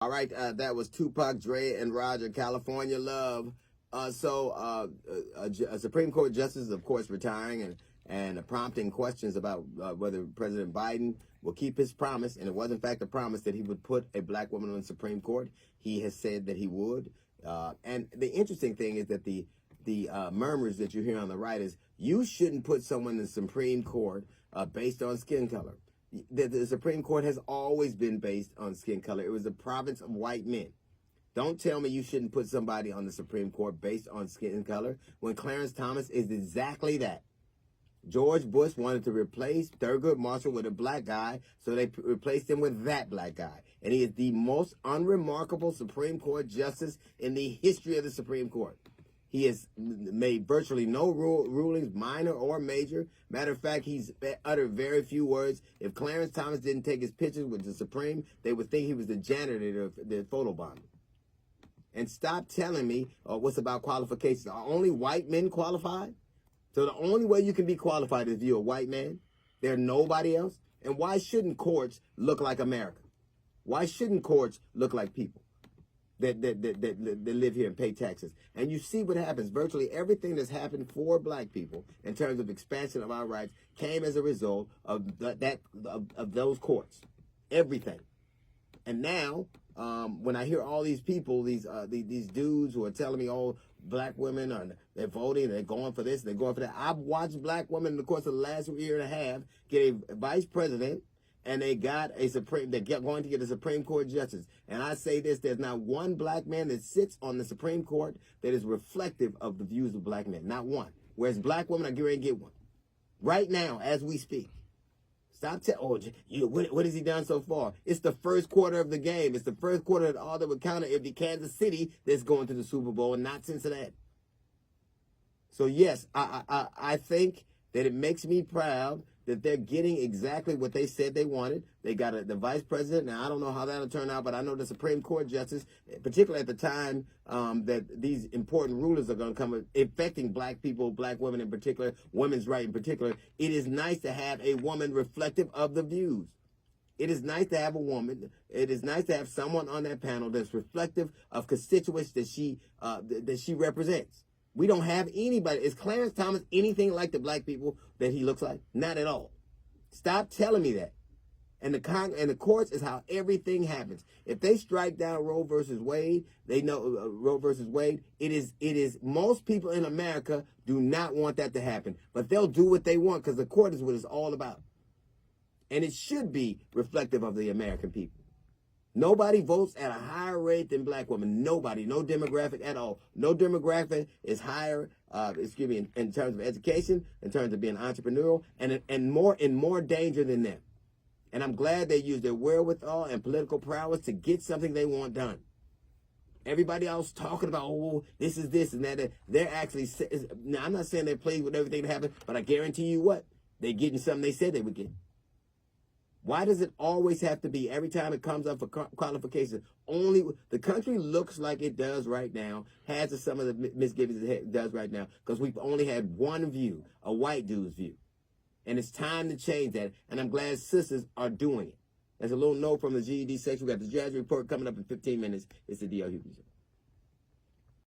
All right, that was Tupac, Dre, and Roger, California Love. A Supreme Court justice, of course, retiring and prompting questions about whether President Biden will keep his promise. And it was, in fact, a promise that he would put a black woman on the Supreme Court. He has said that he would. And the interesting thing is that the murmurs that you hear on the right is you shouldn't put someone in the Supreme Court based on skin color. The Supreme Court has always been based on skin color. It was the province of white men. Don't tell me you shouldn't put somebody on the Supreme Court based on skin color when Clarence Thomas is exactly that. George Bush wanted to replace Thurgood Marshall with a black guy, so they replaced him with that black guy. And he is the most unremarkable Supreme Court justice in the history of the Supreme Court. He has made virtually no rulings, minor or major. Matter of fact, he's uttered very few words. If Clarence Thomas didn't take his pictures with the Supreme, they would think he was the janitor of the photobomb. And stop telling me what's about qualifications. Are only white men qualified? So the only way you can be qualified is if you're a white man. There's nobody else. And why shouldn't courts look like America? Why shouldn't courts look like people that live here and pay taxes? And you see what happens. Virtually everything that's happened for black people in terms of expansion of our rights came as a result of those courts. Everything. And now, when I hear all these people, these dudes who are telling me, oh, black women are they're voting, they're going for this, they're going for that. I've watched black women in the course of the last year and a half get a vice president, and they got they're going to get a Supreme Court justice. And I say this, there's not one black man that sits on the Supreme Court that is reflective of the views of black men. Not one. Whereas black women are getting to get one. Right now, as we speak. Stop telling, what has he done so far? It's the first quarter of the game. It's the first quarter that all that would count if the Kansas City that's going to the Super Bowl and not Cincinnati. So yes, I think that it makes me proud that they're getting exactly what they said they wanted. They got the vice president. Now, I don't know how that'll turn out, but I know the Supreme Court justice, particularly at the time that these important rulers are going to come affecting black people, black women in particular, women's rights in particular. It is nice to have a woman reflective of the views. It is nice to have a woman. It is nice to have someone on that panel that's reflective of constituents that she represents. We don't have anybody. Is Clarence Thomas anything like the black people that he looks like? Not at all. Stop telling me that. And the courts is how everything happens. If they strike down Roe versus Wade, they know Roe versus Wade. It is most people in America do not want that to happen, but they'll do what they want because the court is what it's all about. And it should be reflective of the American people. Nobody votes at a higher rate than black women. Nobody. No demographic at all. No demographic is higher, in terms of education, in terms of being entrepreneurial, and more in more danger than them. And I'm glad they use their wherewithal and political prowess to get something they want done. Everybody else talking about, oh, this is this and that. They're actually, now I'm not saying they're pleased with everything that happened, but I guarantee you what? They're getting something they said they would get. Why does it always have to be, every time it comes up for qualifications, only the country looks like it does right now, has some of the misgivings it does right now, because we've only had one view, a white dude's view. And it's time to change that, and I'm glad sisters are doing it. There's a little note from the GED section. We got the Jazz Report coming up in 15 minutes. It's the D.L. Hughley Show.